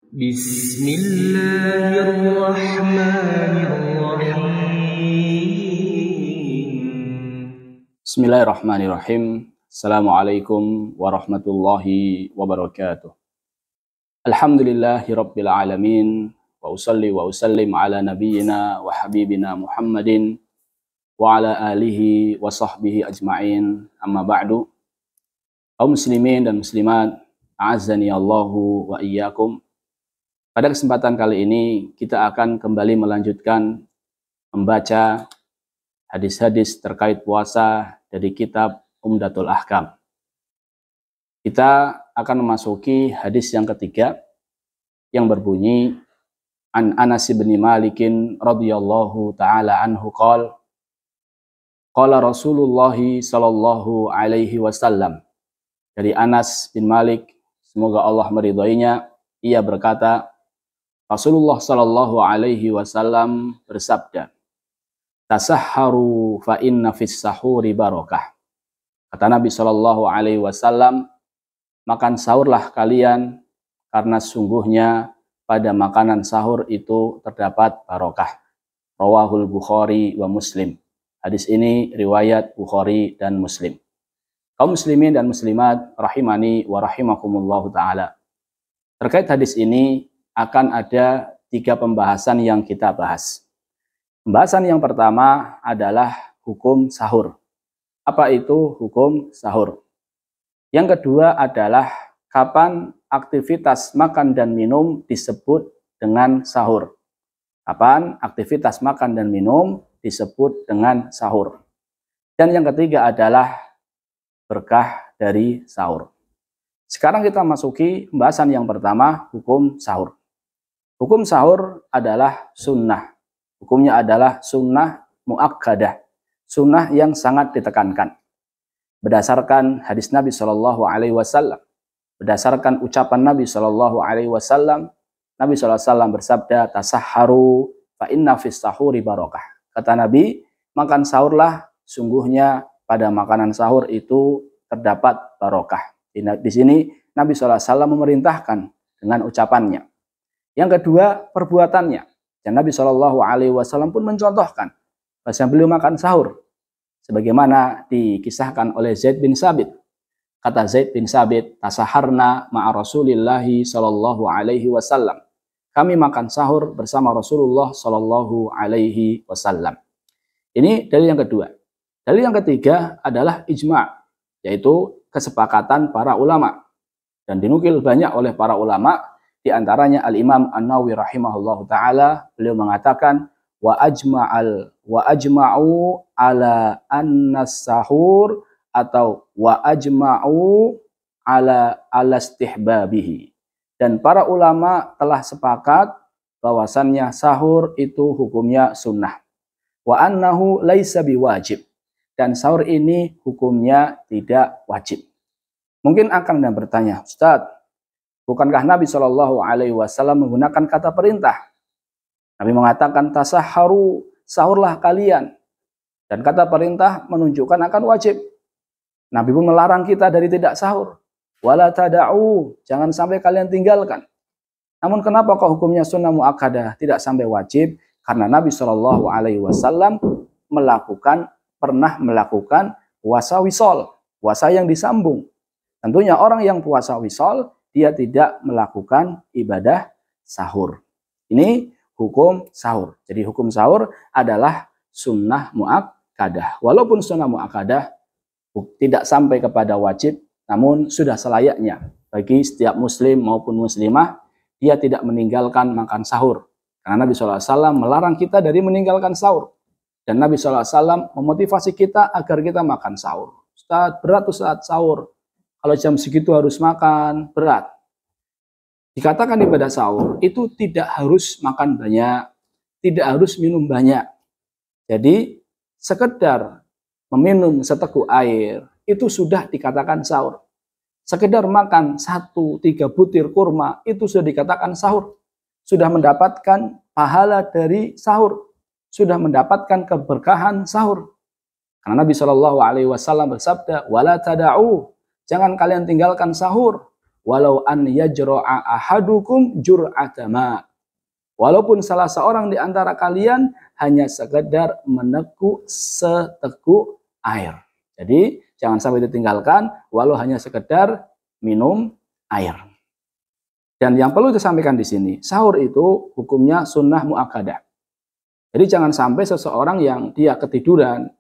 Bismillahirrahmanirrahim. Assalamualaikum warahmatullahi wabarakatuh. Alhamdulillahi rabbil alamin. Wa usalli wa usallim ala nabiyyina wa habibina Muhammadin wa ala alihi wa sahbihi ajma'in. Amma ba'du. Kaum muslimin dan muslimat, a'azzani Allahu wa iyyakum. Pada kesempatan kali ini kita akan kembali melanjutkan membaca hadis-hadis terkait puasa dari kitab Umdatul Ahkam. Kita akan memasuki hadis yang ketiga yang berbunyi An Anas bin Malikin radhiyallahu taala anhu qala Rasulullah sallallahu alaihi wasallam. Dari Anas bin Malik, semoga Allah meridhoinya, ia berkata, Rasulullah sallallahu alaihi wasallam bersabda, tasahharu fa inna fis sahuri barakah. Kata Nabi sallallahu alaihi wasallam, makan sahurlah kalian karena sungguhnya pada makanan sahur itu terdapat barokah. Rawahul Bukhari wa Muslim. Hadis ini riwayat Bukhari dan Muslim. Kaum muslimin dan muslimat rahimani wa rahimakumullahu taala. Terkait hadis ini akan ada 3 pembahasan yang kita bahas. Pembahasan yang pertama adalah hukum sahur. Apa itu hukum sahur? Yang kedua adalah kapan aktivitas makan dan minum disebut dengan sahur. Kapan aktivitas makan dan minum disebut dengan sahur. Dan yang ketiga adalah berkah dari sahur. Sekarang kita masuki pembahasan yang pertama, hukum sahur. Hukum sahur adalah sunnah. Hukumnya adalah sunnah muakkadah, sunnah yang sangat ditekankan. Berdasarkan hadis Nabi Shallallahu Alaihi Wasallam, berdasarkan ucapan Nabi Shallallahu Alaihi Wasallam, Nabi Shallallahu Alaihi Wasallam bersabda, tasahharu fa inna fis sahuri barakah. Kata Nabi, makan sahurlah, sungguhnya pada makanan sahur itu terdapat barokah. Di sini Nabi Shallallahu Alaihi Wasallam memerintahkan dengan ucapannya. Yang kedua, perbuatannya. Dan Nabi Shallallahu Alaihi Wasallam pun mencontohkan bahwa beliau makan sahur, sebagaimana dikisahkan oleh Zaid bin Sabit. Kata Zaid bin Sabit, tasaharna ma'a Rasulillahi Shallallahu Alaihi Wasallam. Kami makan sahur bersama Rasulullah Shallallahu Alaihi Wasallam. Ini dalil yang kedua. Dalil yang ketiga adalah ijma', yaitu kesepakatan para ulama. Dan dinukil banyak oleh para ulama, di antaranya Al-Imam An-Nawawi rahimahullahu taala, beliau mengatakan wa ajma'u ala anna sahur atau wa ajma'u ala istihbabihi. Dan para ulama telah sepakat bahwasannya sahur itu hukumnya sunnah. Wa annahu laisa biwajib. Dan sahur ini hukumnya tidak wajib. Mungkin akan dan bertanya, Ustaz, bukankah Nabi Shallallahu Alaihi Wasallam menggunakan kata perintah? Nabi mengatakan tasahharu, sahurlah kalian. Dan kata perintah menunjukkan akan wajib. Nabi pun melarang kita dari tidak sahur. Wala tada'u, jangan sampai kalian tinggalkan. Namun kenapa kok hukumnya sunnah muakkadah, tidak sampai wajib? Karena Nabi Shallallahu Alaihi Wasallam pernah melakukan puasa wisol, puasa yang disambung. Tentunya orang yang puasa wisol, dia tidak melakukan ibadah sahur. Ini hukum sahur. Jadi hukum sahur adalah sunnah muakkadah. Walaupun sunnah muakkadah tidak sampai kepada wajib, namun sudah selayaknya bagi setiap muslim maupun muslimah, dia tidak meninggalkan makan sahur. Karena Nabi SAW melarang kita dari meninggalkan sahur. Dan Nabi SAW memotivasi kita agar kita makan sahur. Ustaz, berat saat sahur. Kalau jam segitu harus makan, berat. Dikatakan ibadah sahur itu tidak harus makan banyak, tidak harus minum banyak. Jadi sekedar meminum seteguk air itu sudah dikatakan sahur. Sekedar makan 1-3 butir kurma itu sudah dikatakan sahur. Sudah mendapatkan pahala dari sahur. Sudah mendapatkan keberkahan sahur. Karena Nabi Shallallahu Alaihi Wasallam bersabda, wala tada'u, jangan kalian tinggalkan sahur. walau an yajra'a ahadukum jur'atama. Walaupun salah seorang di antara kalian hanya sekedar meneguk seteguk air. Jadi jangan sampai ditinggalkan walau hanya sekedar minum air. Dan yang perlu disampaikan di sini, sahur itu hukumnya sunnah muakkadah. Jadi jangan sampai seseorang yang dia ketiduran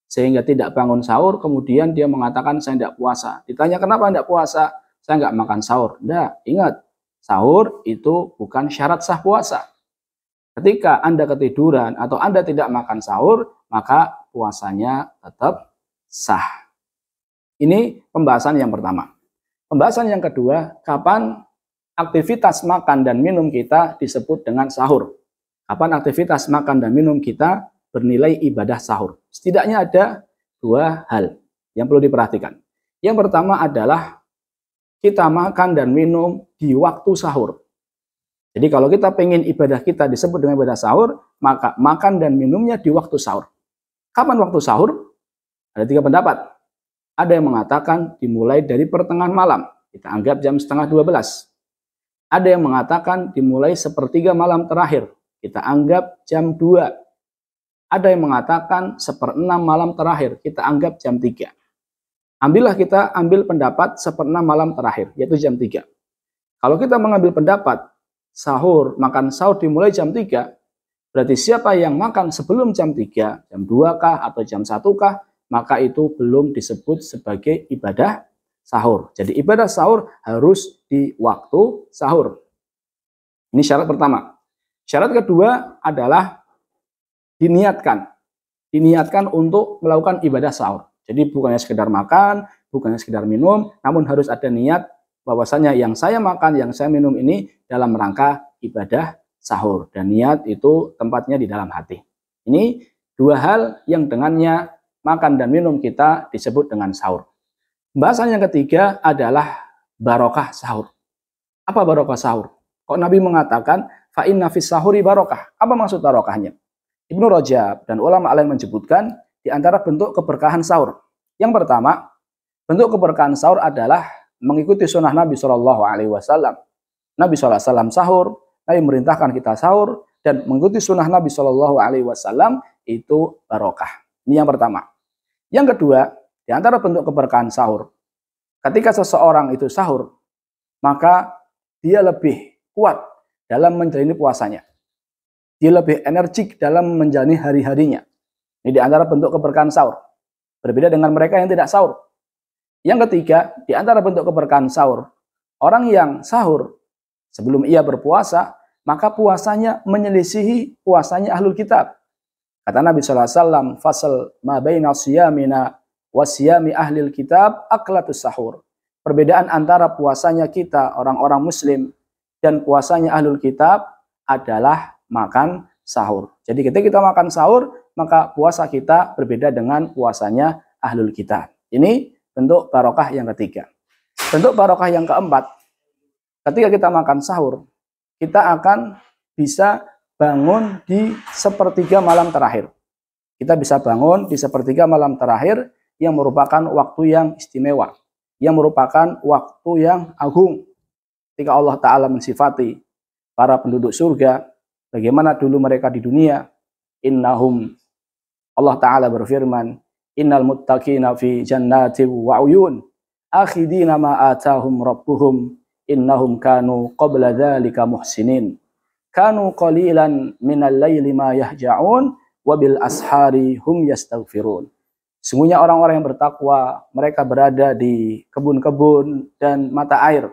sehingga tidak bangun sahur, kemudian dia mengatakan saya tidak puasa. Ditanya kenapa tidak puasa? Saya nggak makan sahur. Tidak, ingat, sahur itu bukan syarat sah puasa. Ketika Anda ketiduran atau Anda tidak makan sahur, maka puasanya tetap sah. Ini pembahasan yang pertama. Pembahasan yang kedua, kapan aktivitas makan dan minum kita disebut dengan sahur. Kapan aktivitas makan dan minum kita bernilai ibadah sahur. Setidaknya ada dua hal yang perlu diperhatikan. Yang pertama adalah kita makan dan minum di waktu sahur. Jadi kalau kita pengen ibadah kita disebut dengan ibadah sahur, maka makan dan minumnya di waktu sahur. Kapan waktu sahur? Ada tiga pendapat. Ada yang mengatakan dimulai dari pertengahan malam. Kita anggap jam setengah 12. Ada yang mengatakan dimulai sepertiga malam terakhir. Kita anggap jam 2. Ada yang mengatakan seperenam malam terakhir. Kita anggap jam 3. Kita ambil pendapat seperenam malam terakhir, yaitu jam 3. Kalau kita mengambil pendapat makan sahur dimulai jam 3, berarti siapa yang makan sebelum jam 3, jam 2 kah atau jam 1 kah, maka itu belum disebut sebagai ibadah sahur. Jadi ibadah sahur harus di waktu sahur. Ini syarat pertama. Syarat kedua adalah diniatkan. Diniatkan untuk melakukan ibadah sahur. Jadi bukannya sekedar makan, bukannya sekedar minum, namun harus ada niat bahwasanya yang saya makan, yang saya minum ini dalam rangka ibadah sahur. Dan niat itu tempatnya di dalam hati. Ini dua hal yang dengannya makan dan minum kita disebut dengan sahur. Pembahasan yang ketiga adalah barokah sahur. Apa barokah sahur? Kok Nabi mengatakan fa inna fis sahuri barokah? Apa maksud barokahnya? Ibnu Rajab dan ulama lain menyebutkan di antara bentuk keberkahan sahur. Yang pertama, bentuk keberkahan sahur adalah mengikuti sunnah Nabi SAW. Nabi SAW sahur, Nabi merintahkan kita sahur, dan mengikuti sunnah Nabi SAW itu barokah. Ini yang pertama. Yang kedua, di antara bentuk keberkahan sahur, ketika seseorang itu sahur, maka dia lebih kuat dalam menjalani puasanya. Dia lebih energik dalam menjalani hari-harinya. Ini di antara bentuk keberkahan sahur. Berbeda dengan mereka yang tidak sahur. Yang ketiga, di antara bentuk keberkahan sahur, orang yang sahur sebelum ia berpuasa, maka puasanya menyelisihi puasanya ahlul kitab. Kata Nabi SAW, fasal ma baina siyamina wa siyami ahlil kitab aklatus sahur. Perbedaan antara puasanya kita, orang-orang muslim, dan puasanya ahlul kitab adalah makan sahur. Jadi ketika kita makan sahur, maka puasa kita berbeda dengan puasanya ahlul kitab. Ini bentuk barokah yang ketiga. Bentuk barokah yang keempat, ketika kita makan sahur, kita akan bisa bangun di sepertiga malam terakhir. Kita bisa bangun di sepertiga malam terakhir yang merupakan waktu yang istimewa, yang merupakan waktu yang agung. Ketika Allah Ta'ala mensifati para penduduk surga, bagaimana dulu mereka di dunia, Allah Ta'ala berfirman, innal muttaqina fi jannati wa uyun akhidina ma atahum rabbuhum innahum kanu qabla dzalika muhsinin kanu qalilan minal laili ma yahja'un wa bil ashari hum yastaghfirun. Sungguhnya orang-orang yang bertakwa, mereka berada di kebun-kebun dan mata air.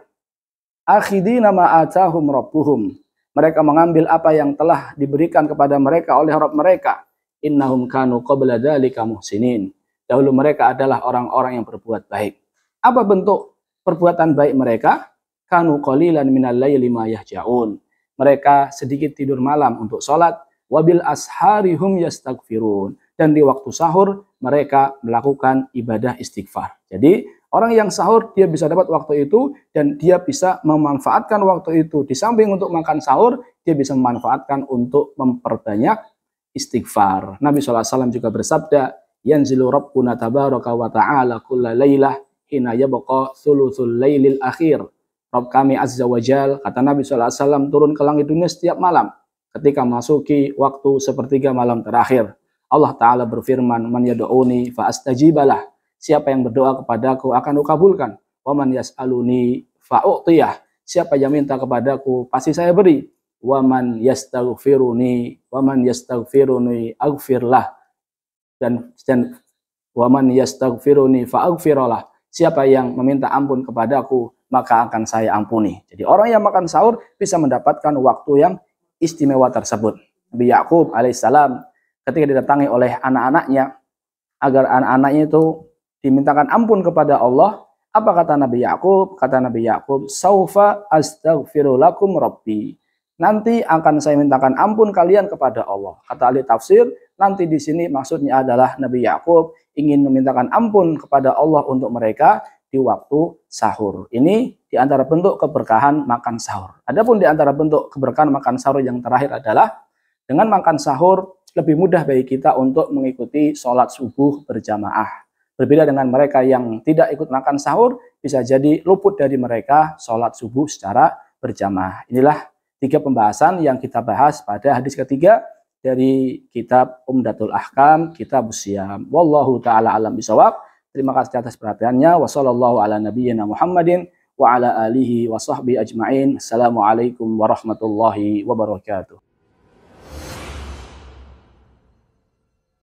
Akhidina ma atahum rabbuhum, mereka mengambil apa yang telah diberikan kepada mereka oleh Rabb mereka. Innahum kanu qabla dzalika muhsinin. Dahulu mereka adalah orang-orang yang berbuat baik. Apa bentuk perbuatan baik mereka? Kanu qalilan minal laili ma yahja'un. Mereka sedikit tidur malam untuk sholat. Wabil ashari hum yastaghfirun. Dan di waktu sahur mereka melakukan ibadah istighfar. Jadi orang yang sahur dia bisa dapat waktu itu dan dia bisa memanfaatkan waktu itu. Di samping untuk makan sahur, dia bisa memanfaatkan untuk memperbanyak istighfar. Nabi SAW juga bersabda, yanzilu rabbuna tabaraka wa ta'ala kulla laylah hina yabqa thuluthul laylil akhir Rabb kami Azza wa Jal, kata Nabi SAW, turun ke langit dunia setiap malam. Ketika masuki waktu sepertiga malam terakhir, Allah Ta'ala berfirman, man yad'uni fa astajibalah. Siapa yang berdoa kepadaku akan kukabulkan. Wa man yas'aluni fa u'tiyah. Siapa yang minta kepadaku pasti saya beri. Wa man yastaghfiruni aghfirlah. Dan wa man yastaghfiruni fa aghfirlah. Siapa yang meminta ampun kepadaku, maka akan saya ampuni. Jadi orang yang makan sahur bisa mendapatkan waktu yang istimewa tersebut. Nabi Yakub alaihissalam ketika didatangi oleh anak-anaknya, agar anak-anaknya itu dimintakan ampun kepada Allah, apa kata Nabi Yakub? Kata Nabi Yakub, saufa astaghfiru lakum rabbi. Nanti akan saya mintakan ampun kalian kepada Allah. Kata ahli tafsir, nanti di sini maksudnya adalah Nabi Yakub ingin memintakan ampun kepada Allah untuk mereka di waktu sahur. Ini di antara bentuk keberkahan makan sahur. Adapun di antara bentuk keberkahan makan sahur yang terakhir adalah dengan makan sahur lebih mudah bagi kita untuk mengikuti sholat subuh berjamaah. Berbeda dengan mereka yang tidak ikut makan sahur, bisa jadi luput dari mereka sholat subuh secara berjamaah. Inilah 3 pembahasan yang kita bahas pada hadis ketiga dari kitab Umdatul Ahkam, Kitabus Shiyam. Wallahu ta'ala alam bisawab. Terima kasih atas perhatiannya. Wassallallahu ala nabiyyina Muhammadin wa ala alihi wa sahbihi ajma'in. Assalamualaikum warahmatullahi wabarakatuh.